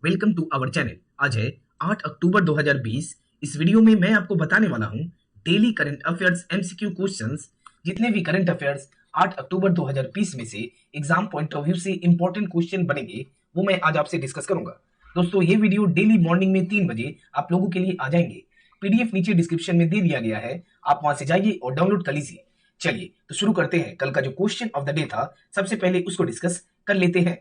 Welcome to our channel. आज है 8 अक्टूबर 2020। इस वीडियो में मैं आपको बताने वाला हूं daily current affairs MCQ questions. जितने भी करंट अफेयर्स 8 अक्टूबर 2020 में से एग्जाम पॉइंट ऑफ व्यू से इंपॉर्टेंट क्वेश्चन बनेंगे वो मैं आज आपसे डिस्कस करूंगा। दोस्तों, ये वीडियो डेली मॉर्निंग में 3 बजे आप लोगों के लिए आ जाएंगे। पीडीएफ नीचे डिस्क्रिप्शन में दे दिया गया है, आप वहां से जाइए और डाउनलोड कर लीजिए। चलिए तो शुरू करते हैं। कल का जो क्वेश्चन ऑफ द डे था, सबसे पहले उसको डिस्कस कर लेते हैं।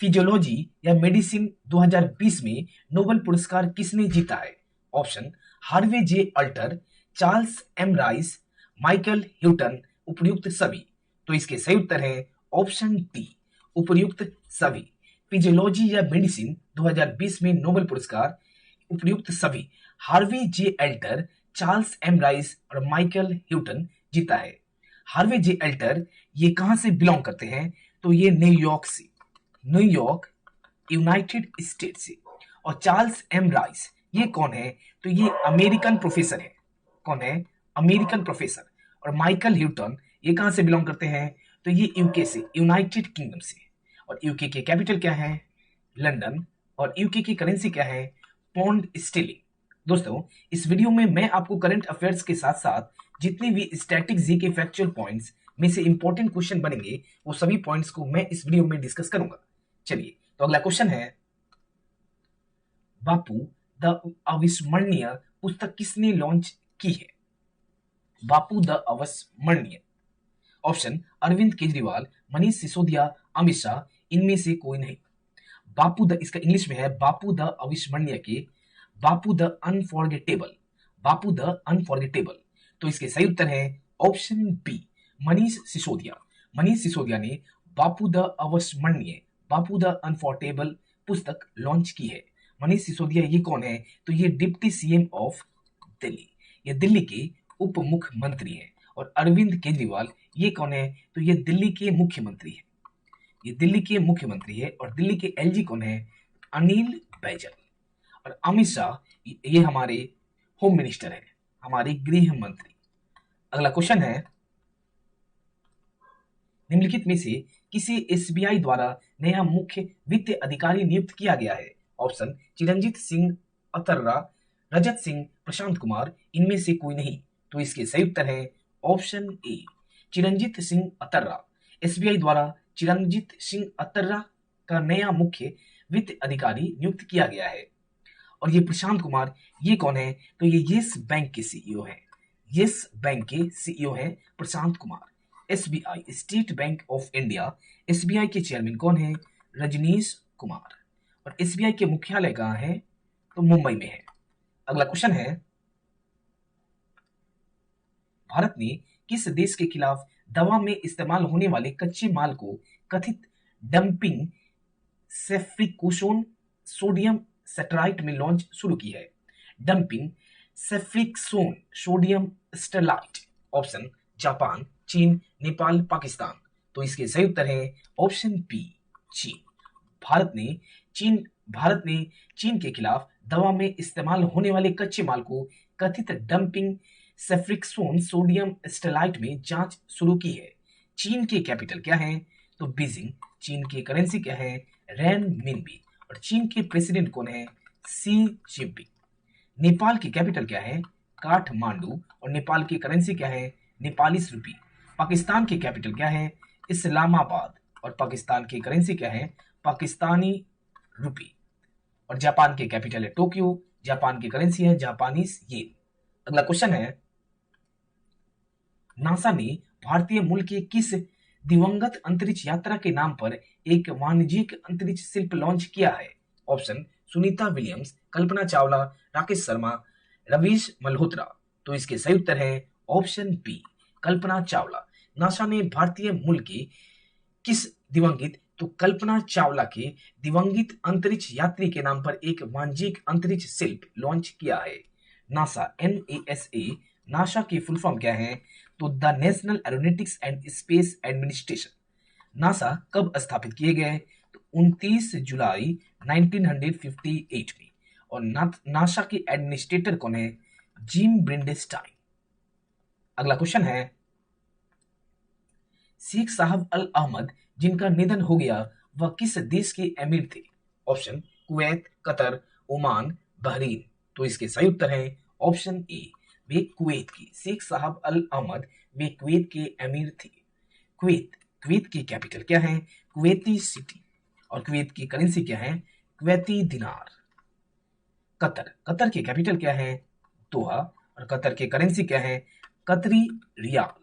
फिजियोलॉजी या मेडिसिन 2020 में नोबेल पुरस्कार किसने जीता है? Option Harvey J Alter, Charles M Rice, Michael Houghton, उपयुक्त सभी। तो इसके सही उत्तर है ऑप्शन डी, उपयुक्त सभी। फिजियोलॉजी या मेडिसिन 2020 में नोबेल पुरस्कार उपयुक्त सभी Harvey J Alter, Charles M rice और माइकल ह्यूटन जीता है। हार्वे जे अल्टर ये कहां से बिलोंग करते हैं? तो ये न्यूयॉर्क से, न्यूयॉर्क यूनाइटेड स्टेट से। और चार्ल्स एम राइस ये कौन है? तो ये अमेरिकन प्रोफेसर है। कौन है? American professor. और माइकल ह्यूटन ये कहां से बिलोंग करते हैं? तो ये यूके से, यूनाइटेड किंगडम से। और यूके के कैपिटल क्या है? लंदन। और यूके की करेंसी क्या है? Pond Sterling. दोस्तों, इस वीडियो में मैं आपको करंट अफेयर्स के साथ साथ जितने भी स्टैटिक जी के फैक्चुअल पॉइंट्स में से इंपॉर्टेंट क्वेश्चन बनेंगे वो सभी पॉइंट्स को मैं इस वीडियो में डिस्कस करूंगा। चलिए तो अगला क्वेश्चन है, बापू द अविस्मरणीय पुस्तक किसने लॉन्च की है? बापू द अविस्मरणीय। ऑप्शन अरविंद केजरीवाल, मनीष सिसोदिया, अमित शाह, इनमें से कोई नहीं। बापू द, इसका इंग्लिश में है बापू द अविस्मरणीय के Bapu the unforgettable, Bapu the unforgettable. तो इसके सही उत्तर है ऑप्शन बी, मनीष सिसोदिया। मनीष सिसोदिया ने बापू द अविस्मरणीय, बापू द अनफॉरगेटेबल पुस्तक लॉन्च की है। मनीष सिसोदिया ये कौन है? तो ये डिप्टी सीएम ऑफ दिल्ली, ये दिल्ली के उप मुख्यमंत्री है। और अरविंद केजरीवाल ये कौन है? तो ये दिल्ली के मुख्यमंत्री है, ये दिल्ली के मुख्यमंत्री है। और दिल्ली के एलजी कौन है? अनिल बैजल। और अमित शाह ये हमारे होम मिनिस्टर है, हमारे गृह मंत्री। अगला क्वेश्चन है, निम्नलिखित में से किसे एसबीआई द्वारा नया मुख्य वित्तीय अधिकारी नियुक्त किया गया है? ऑप्शन चिरंजीत सिंह अतर्रा, रजत सिंह, प्रशांत कुमार, इनमें से कोई नहीं। तो इसके सही उत्तर है option A, Chiranjit Singh Atarra. SBI द्वारा चिरंजीत सिंह अतर्रा का नया मुख्य वित्त अधिकारी नियुक्त किया गया है। और ये प्रशांत कुमार ये कौन है? तो ये येस बैंक के सीईओ है, येस बैंक के सीईओ है Prashant Kumar. SBI, State Bank of India, SBI के चेयरमैन कौन है? रजनीश कुमार। और एसबीआई के मुख्यालय कहाँ है? तो मुंबई में है। अगला क्वेश्चन है, भारत ने किस देश के खिलाफ दवा में इस्तेमाल होने वाले कच्चे माल को कथित डंपिंग सेफ्रिकोसोन सोडियम सेट्राइट में लॉन्च शुरू की है? डंपिंग सेफ्रिक्सोन सोडियम स्टेलाइट। Option Japan, China, Nepal, Pakistan. तो इसके सही उत्तर है ऑप्शन बी, चीन। भारत ने चीन भारत ने चीन के खिलाफ दवा में इस्तेमाल होने वाले कच्चे माल को कथित डंपिंग सेफ्रिक्सोन सोडियम स्टेलाइट में जांच शुरू की है। चीन की कैपिटल क्या है? तो बीजिंग। चीन की करेंसी क्या है? रैन मिनबी। और चीन के प्रेसिडेंट कौन है? सी जिनपिंग। नेपाल की कैपिटल क्या है? काठमांडू। और नेपाल की करेंसी क्या है? नेपालीस रुपी। पाकिस्तान की कैपिटल क्या है? इस्लामाबाद। और पाकिस्तान की करेंसी क्या है? पाकिस्तानी रुपी। और जापान की कैपिटल है टोक्यो, जापान की करेंसी है जापानीज येन। अगला क्वेश्चन है, नासा ने भारतीय मूल के किस दिवंगत अंतरिक्ष यात्रा के नाम पर एक वाणिज्यिक अंतरिक्ष शिल्प लॉन्च किया है? Option Sunita Williams, Kalpana Chawla, Rakesh Sharma, Ravish Malhotra. तो इसके सही उत्तर है option B, Kalpana Chawla. NASA ने भारतीय मूल के किस दिवंगित, तो कल्पना चावला के दिवंगित अंतरिक्ष यात्री के नाम पर एक वाणिज्यिक अंतरिक्ष शिल्प लॉन्च किया है। नासा, NASA, नासा की फुल फॉर्म क्या है? तो the national aeronautics and space administration. NASA कब स्थापित किए गए? तो 29 जुलाई 1958 में। और नासा के एडमिनिस्ट्रेटर कौन है? जिम ब्रिंडेस्टाइन। अगला क्वेश्चन है, शेख साहब अल अहमद जिनका निधन हो गया वह किस देश के अमीर थे? Option Kuwait, Qatar, Oman, Bahrain. तो इसके सही उत्तर है ऑप्शन ए, वे कुवैत की। शेख साहब अल अहमद वे कुवैत के अमीर थे। कुवैत, कुवैत की कैपिटल क्या है? Kuwaiti city. और कुवैत की करेंसी क्या है? कुवैती दिनार। कतर, कतर की कैपिटल क्या है? दोहा। और कतर की करेंसी क्या है? कतरी रियाल।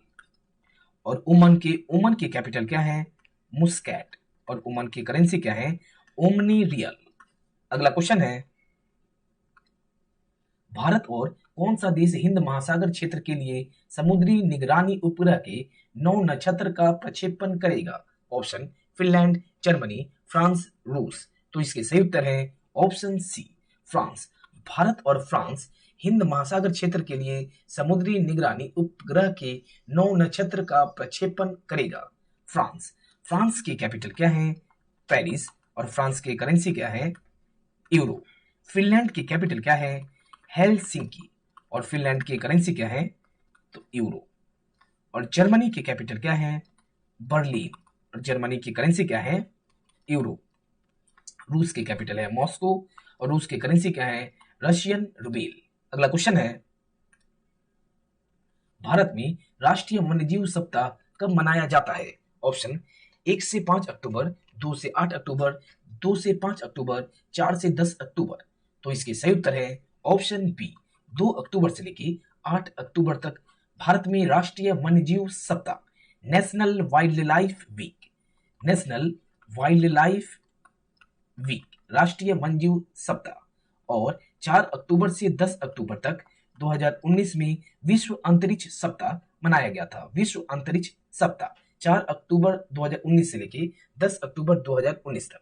और ओमान की कैपिटल क्या है? मुस्कैट। और ओमान की करेंसी क्या है? Omni real. अगला क्वेश्चन है, भारत और कौन सा देश हिंद महासागर क्षेत्र के लिए समुद्री निगरानी उपग्रह के 9 नक्षत्र का प्रक्षेपण करेगा? ऑप्शन फिनलैंड, जर्मनी, फ्रांस, रूस। तो इसके सही उत्तर है ऑप्शन सी, फ्रांस। भारत और फ्रांस हिंद महासागर क्षेत्र के लिए समुद्री निगरानी उपग्रह के 9 नक्षत्र का प्रक्षेपण करेगा। फ्रांस, फ्रांस की कैपिटल क्या है? पेरिस। और फ्रांस की करेंसी क्या है? यूरो। फिनलैंड की कैपिटल क्या है? हेलसिंकी। और फिनलैंड की करेंसी क्या है? तो यूरो। और जर्मनी की कैपिटल क्या है? बर्लिन। और जर्मनी की करेंसी क्या है? यूरो। रूस की कैपिटल है मॉस्को। और रूस की करेंसी क्या है? रशियन रूबेल। अगला क्वेश्चन है, भारत में राष्ट्रीय वन्यजीव सप्ताह कब मनाया जाता है? ऑप्शन 1 से 5 अक्टूबर, 2 से 8 अक्टूबर, 2 से 5 अक्टूबर, 4 से 10 अक्टूबर। तो इसके सही उत्तर है ऑप्शन बी, 2 अक्टूबर से लेकर 8 अक्टूबर तक भारत में राष्ट्रीय वन्यजीव सप्ताह, national wildlife week, national wildlife week, राष्ट्रीय वन्यजीव सप्ताह। और 4 अक्टूबर से 10 अक्टूबर तक 2019 में विश्व अंतरिक्ष सप्ताह मनाया गया था। विश्व अंतरिक्ष सप्ताह 4 अक्टूबर 2019 से लेके 10 अक्टूबर 2019 तक।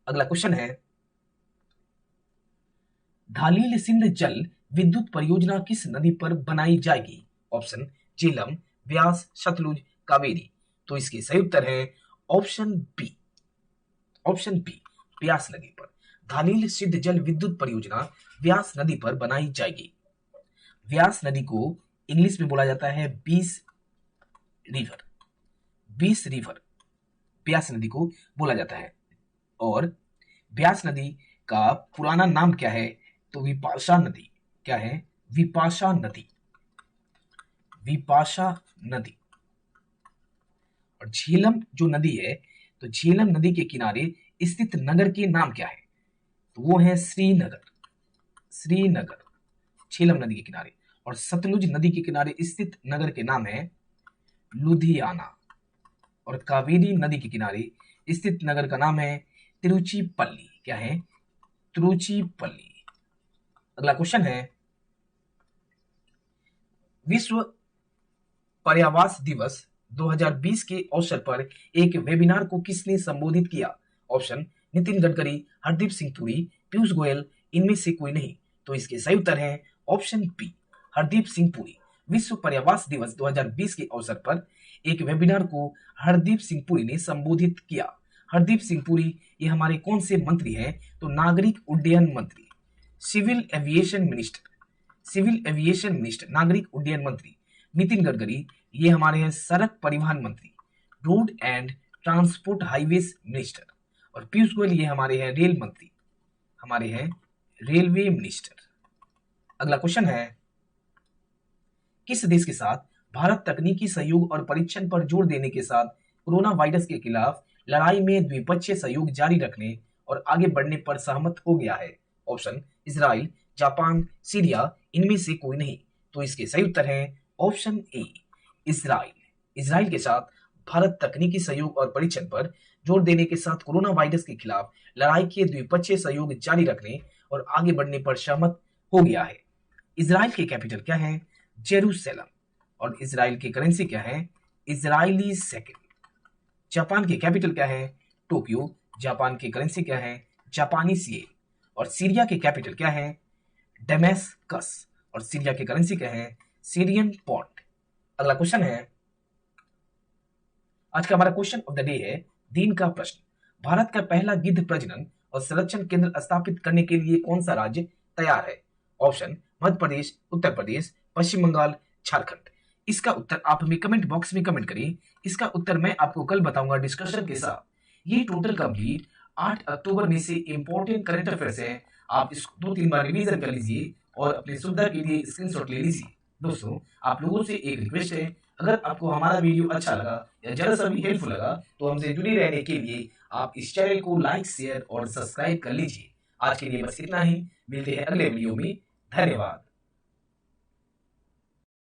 अगला क्वेश्चन है, धालील सिंध जल विद्युत परियोजना किस नदी पर बनाई जाएगी? ऑप्शन झेलम, व्यास, सतलुज, कावेरी। तो इसके सही उत्तर है ऑप्शन बी, ऑप्शन बी, व्यास नदी पर। धालील सिंध जल विद्युत परियोजना व्यास नदी पर बनाई जाएगी। व्यास नदी को इंग्लिश में बोला जाता है बीस रिवर, बीस रिवर व्यास नदी को बोला जाता है। और व्यास नदी का पुराना नाम क्या है? तो विपाशा नदी। क्या है? विपाशा नदी, विपाशा नदी। और झेलम जो नदी है, तो झेलम नदी के किनारे स्थित नगर के नाम क्या है? तो वो है श्रीनगर, श्रीनगर, झेलम नदी के किनारे। और सतलुज नदी के किनारे स्थित नगर के नाम है लुधियाना। और कावेरी नदी के किनारे स्थित नगर का नाम है तिरुचिपल्ली। क्या है? तिरुचिपल्ली। अगला क्वेश्चन है, विश्व पर्यावरण दिवस 2020 के अवसर पर एक वेबिनार को किसने संबोधित किया? ऑप्शन नितिन गडकरी, हरदीप सिंह पुरी, पीयूष गोयल, इनमें से कोई नहीं। तो इसके सही उत्तर है ऑप्शन बी, हरदीप सिंह पुरी। विश्व पर्यावरण दिवस 2020 के अवसर पर एक वेबिनार को हरदीप सिंह पुरी ने संबोधित किया। हरदीप सिंह पुरी ये हमारे कौन से मंत्री हैं? तो नागरिक उड्डयन मंत्री, civil aviation minister, civil aviation minister, नागरिक उड्डयन मंत्री। नितिन गडकरी ये हमारे हैं सड़क परिवहन मंत्री, road and transport highways minister. और पीयूष गोयल ये हमारे हैं रेल मंत्री, हमारे हैं रेलवे मिनिस्टर। अगला क्वेश्चन है, किस देश के साथ भारत तकनीकी सहयोग और परीक्षण पर जोर देने के साथ कोरोना वायरस के खिलाफ लड़ाई में द्विपक्षीय सहयोग जारी रखने और आगे बढ़ने पर सहमत हो गया है? ऑप्शन इजराइल, जापान, सीरिया, इनमें से कोई नहीं। तो इसके सही उत्तर है ऑप्शन ए, इजराइल। इजराइल के साथ भारत तकनीकी सहयोग और परीक्षण पर जोर देने के साथ कोरोना वायरस के खिलाफ लड़ाई के द्विपक्षीय सहयोग जारी रखने और आगे बढ़ने पर सहमत हो गया है। इजराइल की कैपिटल क्या है? जेरूसलम। और इजराइल की करेंसी क्या है? Israeli shekel. जापान की कैपिटल क्या है? टोक्यो। जापान की करेंसी क्या है? जापानी सिएल। और सीरिया की कैपिटल क्या है? डेमेस्कस। और सीरिया की करेंसी क्या है? Syrian pond. अगला क्वेश्चन है, आज का हमारा क्वेश्चन ऑफ द डे है दिन का प्रश्न। भारत का पहला गिद्ध प्रजनन और संरक्षण केंद्र स्थापित करने के लिए कौन सा राज्य तैयार है? ऑप्शन मध्य प्रदेश, उत्तर प्रदेश, पश्चिम बंगाल, झारखंड। इसका उत्तर आप हमें कमेंट बॉक्स में कमेंट करिए। इसका उत्तर मैं आपको कल बताऊंगा डिस्कशन के साथ। ये टोटल कंप्लीट 8 अक्टूबर में से इंपॉर्टेंट करंट अफेयर्स हैं, आप इसको 2-3 बार रिवीजन कर लीजिए और अपनी सुविधा के लिए स्क्रीनशॉट ले लीजिए। दोस्तों, आप लोगों से एक रिक्वेस्ट है, अगर आपको हमारा वीडियो अच्छा लगा या जरा सा भी हेल्पफुल लगा तो हमसे जुड़े रहने के लिए आप इस चैनल को लाइक, शेयर और सब्सक्राइब कर लीजिए। आज के लिए बस इतना ही, मिलते हैं अगले वीडियो में। धन्यवाद।